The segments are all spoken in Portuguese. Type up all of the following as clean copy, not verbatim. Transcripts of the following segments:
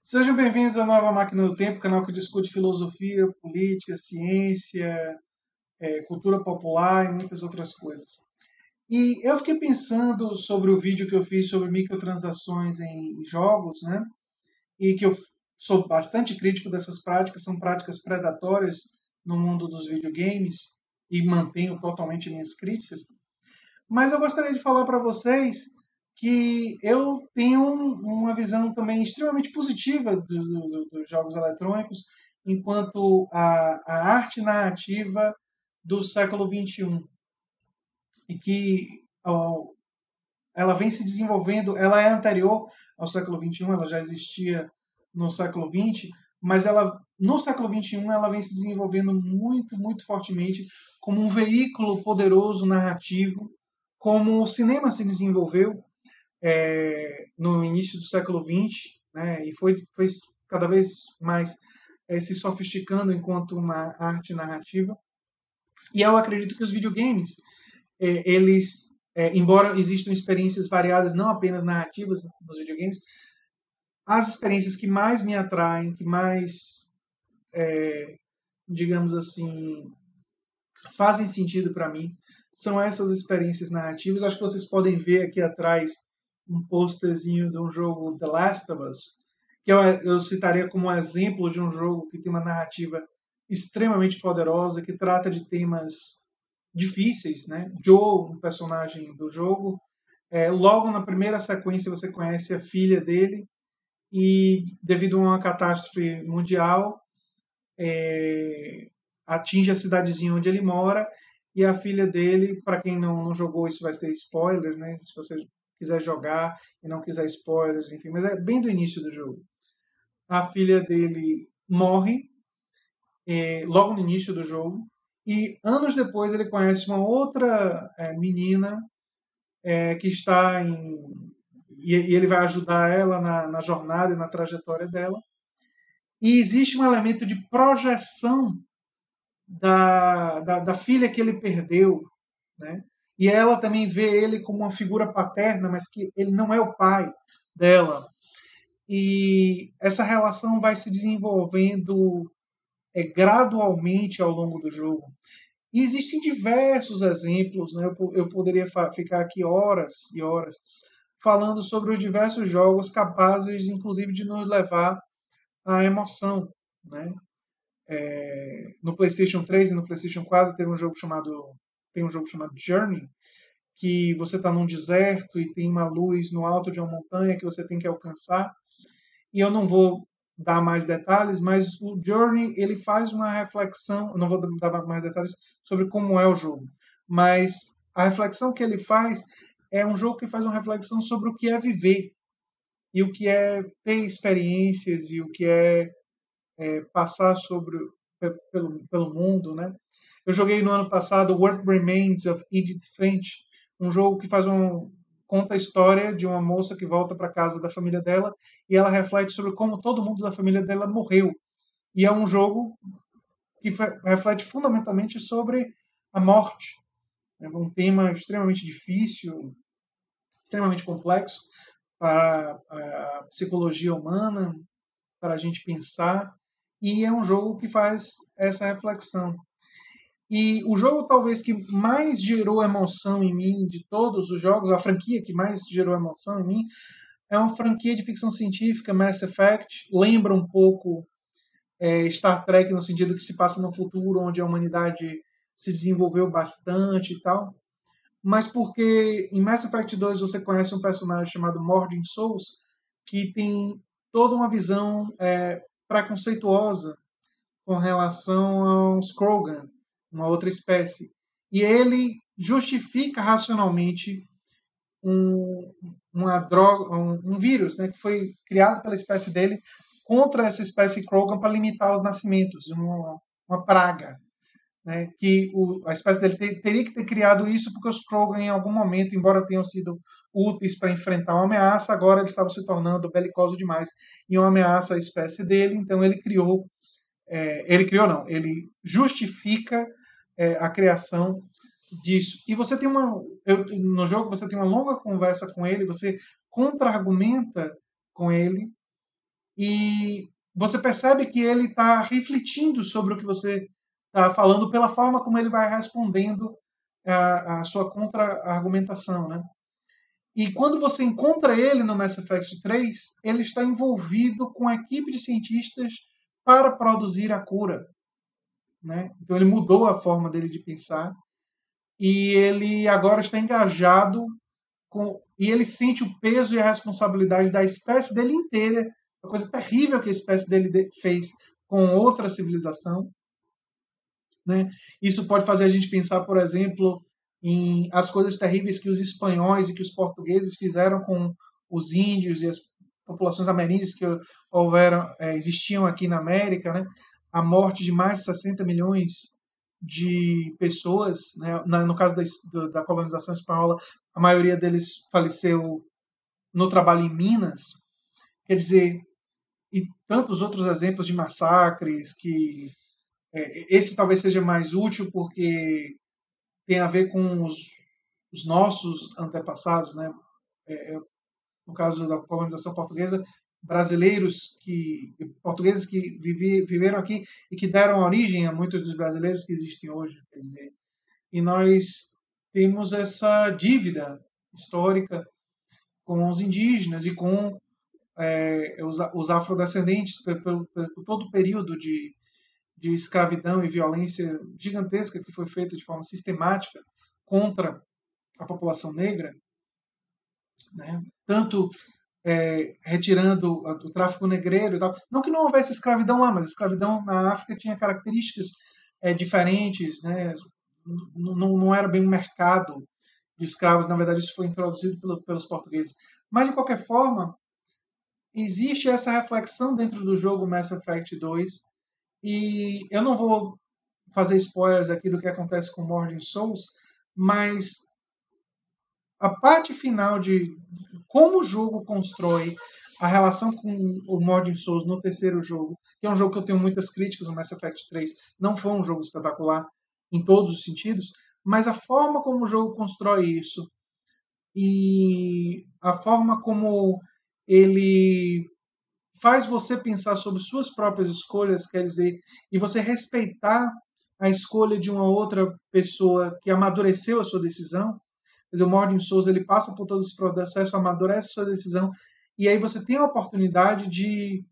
Sejam bem-vindos à Nova Máquina do Tempo, canal que discute filosofia, política, ciência, cultura popular e muitas outras coisas. E eu fiquei pensando sobre o vídeo que eu fiz sobre microtransações em jogos, né? E que eu sou bastante crítico dessas práticas, são práticas predatórias no mundo dos videogames e mantenho totalmente minhas críticas. Mas eu gostaria de falar para vocês que eu tenho uma visão também extremamente positiva dos jogos eletrônicos, enquanto a arte narrativa do século XXI. E que ó, ela vem se desenvolvendo, ela é anterior ao século XXI, ela já existia no século XX, mas ela no século XXI ela vem se desenvolvendo muito, muito fortemente como um veículo poderoso narrativo, como o cinema se desenvolveu no início do século XX, né, e foi cada vez mais se sofisticando enquanto uma arte narrativa. E eu acredito que os videogames, eles, embora existam experiências variadas, não apenas narrativas nos videogames, as experiências que mais me atraem, que mais, digamos assim, fazem sentido para mim, são essas experiências narrativas. Acho que vocês podem ver aqui atrás um posterzinho de um jogo The Last of Us, que eu citaria como um exemplo de um jogo que tem uma narrativa extremamente poderosa, que trata de temas difíceis, né? Joe, um personagem do jogo, logo na primeira sequência você conhece a filha dele e devido a uma catástrofe mundial, atinge a cidadezinha onde ele mora e a filha dele, para quem não jogou, isso vai ter spoilers, né? Se você quiser jogar e não quiser spoilers, enfim, mas é bem do início do jogo. A filha dele morre logo no início do jogo e anos depois ele conhece uma outra menina que está em e ele vai ajudar ela na jornada e na trajetória dela. E existe um elemento de projeção da filha que ele perdeu, né? E ela também vê ele como uma figura paterna, mas que ele não é o pai dela. E essa relação vai se desenvolvendo gradualmente ao longo do jogo. E existem diversos exemplos, né? Eu poderia ficar aqui horas e horas falando sobre os diversos jogos capazes, inclusive, de nos levar à emoção, né? No PlayStation 3 e no PlayStation 4 tem um jogo chamado Journey, que você está num deserto e tem uma luz no alto de uma montanha que você tem que alcançar. E eu não vou dar mais detalhes, mas o Journey ele faz uma reflexão. Eu não vou dar mais detalhes sobre como é o jogo, mas a reflexão que ele faz é um jogo que faz uma reflexão sobre o que é viver e o que é ter experiências e o que é passar pelo mundo, né? Eu joguei no ano passado What Remains of Edith Finch, um jogo que conta a história de uma moça que volta para casa da família dela e ela reflete sobre como todo mundo da família dela morreu. E é um jogo que reflete fundamentalmente sobre a morte. É um tema extremamente difícil, extremamente complexo para a psicologia humana, para a gente pensar, e é um jogo que faz essa reflexão. E o jogo talvez que mais gerou emoção em mim de todos os jogos, a franquia que mais gerou emoção em mim, é uma franquia de ficção científica, Mass Effect. Lembra um pouco Star Trek no sentido que se passa no futuro, onde a humanidade se desenvolveu bastante e tal. Mas porque em Mass Effect 2 você conhece um personagem chamado Mordin Souls, que tem toda uma visão preconceituosa com relação aos Krogan, uma outra espécie. E ele justifica racionalmente um, uma droga, um vírus, né, que foi criado pela espécie dele contra essa espécie Krogan para limitar os nascimentos, uma praga. Né, que a espécie dele teria que ter criado isso porque os Krogan, em algum momento, embora tenham sido úteis para enfrentar uma ameaça, agora eles estavam se tornando belicosos demais e uma ameaça à espécie dele, então ele criou não, ele justifica a criação disso. E você tem no jogo você tem uma longa conversa com ele, você contra-argumenta com ele E você percebe que ele está refletindo sobre o que você está falando pela forma como ele vai respondendo a sua contra-argumentação, né? E quando você encontra ele no Mass Effect 3, ele está envolvido com a equipe de cientistas para produzir a cura, né? Então ele mudou a forma dele de pensar e ele agora está engajado e ele sente o peso e a responsabilidade da espécie dele inteira, a coisa terrível que a espécie dele fez com outra civilização, né? Isso pode fazer a gente pensar, por exemplo, em as coisas terríveis que os espanhóis e que os portugueses fizeram com os índios e as populações ameríndias que existiam aqui na América, né? A morte de mais de 60 milhões de pessoas, né? No caso da colonização espanhola, a maioria deles faleceu no trabalho em minas. Quer dizer, e tantos outros exemplos de massacres que esse talvez seja mais útil porque tem a ver com os nossos antepassados, né? No caso da colonização portuguesa, portugueses que viveram aqui e que deram origem a muitos dos brasileiros que existem hoje, quer dizer, e nós temos essa dívida histórica com os indígenas e com os afrodescendentes por todo o período de escravidão e violência gigantesca que foi feita de forma sistemática contra a população negra, né? Tanto retirando o tráfico negreiro e tal. Não que não houvesse escravidão lá, mas a escravidão na África tinha características diferentes, né? Não era bem um mercado de escravos, na verdade isso foi introduzido pelos portugueses. Mas, de qualquer forma, existe essa reflexão dentro do jogo Mass Effect 2, e eu não vou fazer spoilers aqui do que acontece com Morning Souls, mas a parte final de como o jogo constrói a relação com o Morning Souls no terceiro jogo, que é um jogo que eu tenho muitas críticas, o Mass Effect 3 não foi um jogo espetacular em todos os sentidos, mas a forma como o jogo constrói isso e a forma como ele faz você pensar sobre suas próprias escolhas, quer dizer, e você respeitar a escolha de uma outra pessoa que amadureceu a sua decisão. Quer dizer, o Morgan Souza ele passa por todo esse processo, amadurece a sua decisão, e aí você tem a oportunidade de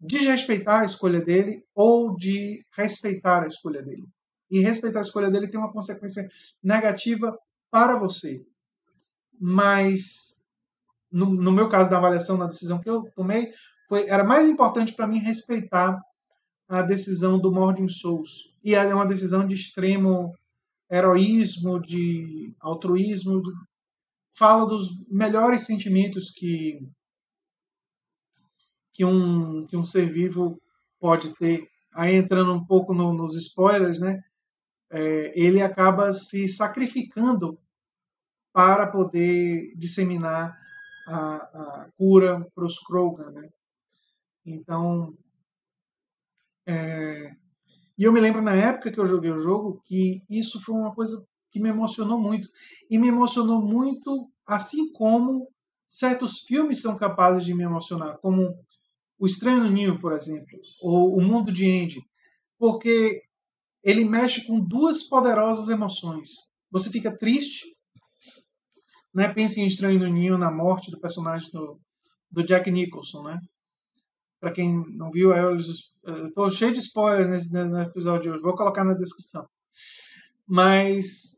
desrespeitar a escolha dele ou de respeitar a escolha dele. E respeitar a escolha dele tem uma consequência negativa para você. Mas, no meu caso da avaliação da decisão que eu tomei, era mais importante para mim respeitar a decisão do Morgan Souls. E é uma decisão de extremo heroísmo, de altruísmo, fala dos melhores sentimentos que um ser vivo pode ter. Aí entrando um pouco nos spoilers, né? Ele acaba se sacrificando para poder disseminar a cura para os Krogan, né? Então, e eu me lembro na época que eu joguei o jogo que isso foi uma coisa que me emocionou muito. E me emocionou muito, assim como certos filmes são capazes de me emocionar, como O Estranho no Ninho, por exemplo, ou O Mundo de Andy, porque ele mexe com duas poderosas emoções. Você fica triste, né? Pensa em Estranho no Ninho, na morte do personagem do Jack Nicholson, né? Para quem não viu, eu estou cheio de spoilers no episódio de hoje, vou colocar na descrição. Mas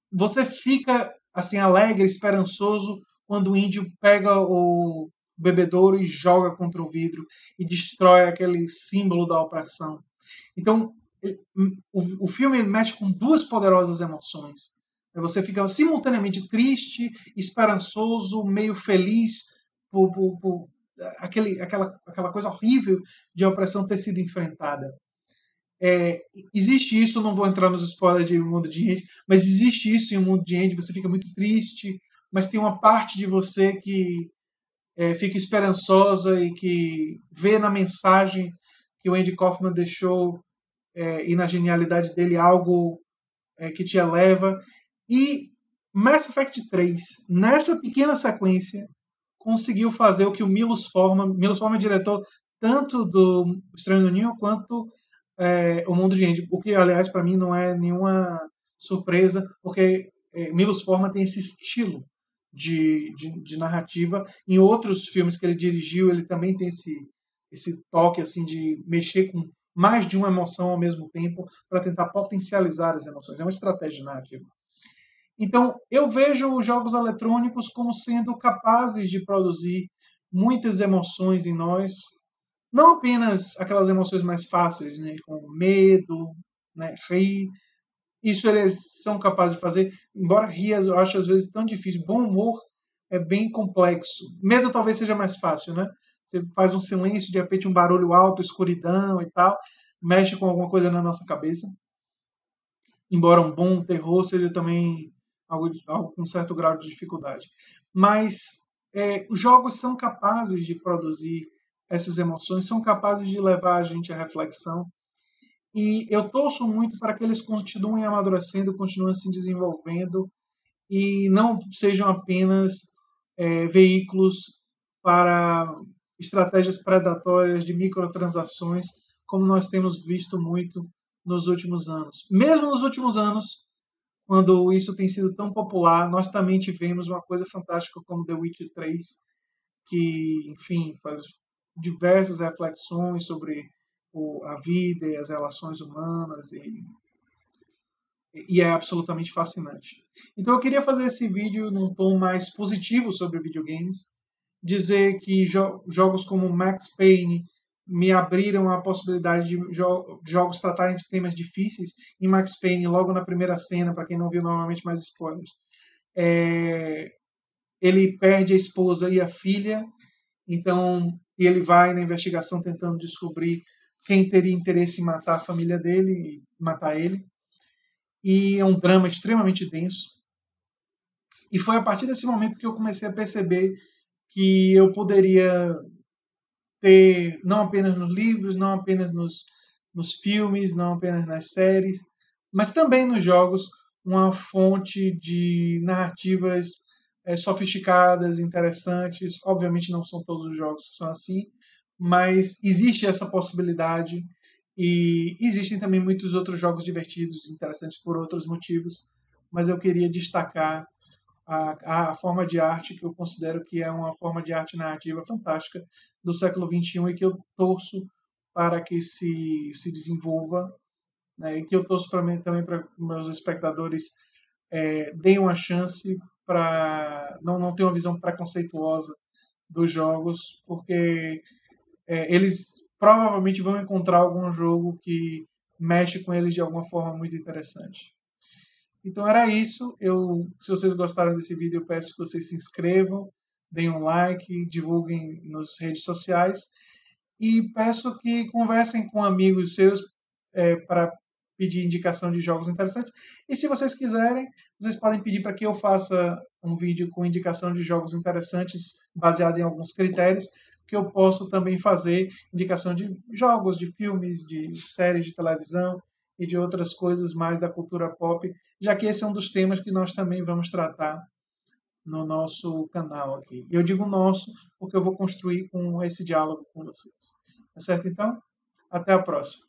você fica assim alegre, esperançoso quando o índio pega o bebedouro e joga contra o vidro e destrói aquele símbolo da opressão. Então, o filme mexe com duas poderosas emoções. Você fica simultaneamente triste, esperançoso, meio feliz por aquela coisa horrível de opressão ter sido enfrentada. Existe isso, não vou entrar nos spoilers de O Mundo de Andy, mas existe isso em O Mundo de Andy, você fica muito triste, mas tem uma parte de você que fica esperançosa e que vê na mensagem que o Andy Kaufman deixou e na genialidade dele algo que te eleva. E Mass Effect 3, nessa pequena sequência, conseguiu fazer o que o Milos Forman é diretor tanto do Estranho no Ninho quanto O Mundo de Andy, o que, aliás, para mim não é nenhuma surpresa, porque Milos Forman tem esse estilo de narrativa. Em outros filmes que ele dirigiu, ele também tem esse toque assim de mexer com mais de uma emoção ao mesmo tempo para tentar potencializar as emoções. É uma estratégia narrativa. Então, eu vejo os jogos eletrônicos como sendo capazes de produzir muitas emoções em nós, não apenas aquelas emoções mais fáceis, né, como medo, né, rir. Isso eles são capazes de fazer, embora rir eu acho às vezes tão difícil. Bom humor é bem complexo. Medo talvez seja mais fácil, né? Você faz um silêncio, de repente um barulho alto, escuridão e tal, mexe com alguma coisa na nossa cabeça. Embora um bom terror seja também algo com um certo grau de dificuldade. Mas os jogos são capazes de produzir essas emoções, são capazes de levar a gente à reflexão. E eu torço muito para que eles continuem amadurecendo, continuem se desenvolvendo e não sejam apenas veículos para estratégias predatórias de microtransações, como nós temos visto muito nos últimos anos. Mesmo nos últimos anos, quando isso tem sido tão popular, nós também tivemos uma coisa fantástica como The Witcher 3, que, enfim, faz diversas reflexões sobre a vida e as relações humanas e é absolutamente fascinante. Então eu queria fazer esse vídeo num tom mais positivo sobre videogames, dizer que jogos como Max Payne me abriram a possibilidade de jogos tratarem de temas difíceis. Em Max Payne, logo na primeira cena, para quem não viu, normalmente mais spoilers, ele perde a esposa e a filha, então ele vai na investigação tentando descobrir quem teria interesse em matar a família dele e matar ele. E é um drama extremamente denso. E foi a partir desse momento que eu comecei a perceber que eu poderia ter, não apenas nos livros, não apenas nos filmes, não apenas nas séries, mas também nos jogos, uma fonte de narrativas sofisticadas, interessantes. Obviamente não são todos os jogos que são assim, mas existe essa possibilidade e existem também muitos outros jogos divertidos, interessantes por outros motivos, mas eu queria destacar a forma de arte que eu considero que é uma forma de arte narrativa fantástica do século XXI e que eu torço para que se desenvolva, né, e que eu torço também para meus espectadores deem uma chance para não ter uma visão preconceituosa dos jogos, porque eles provavelmente vão encontrar algum jogo que mexe com eles de alguma forma muito interessante. Então era isso. Se vocês gostaram desse vídeo, eu peço que vocês se inscrevam, deem um like, divulguem nas redes sociais e peço que conversem com amigos seus para pedir indicação de jogos interessantes. E se vocês quiserem, vocês podem pedir para que eu faça um vídeo com indicação de jogos interessantes baseado em alguns critérios, que eu posso também fazer indicação de jogos, de filmes, de séries de televisão e de outras coisas mais da cultura pop, já que esse é um dos temas que nós também vamos tratar no nosso canal aqui. Eu digo nosso porque eu vou construir com esse diálogo com vocês. Tá certo, então? Até a próxima.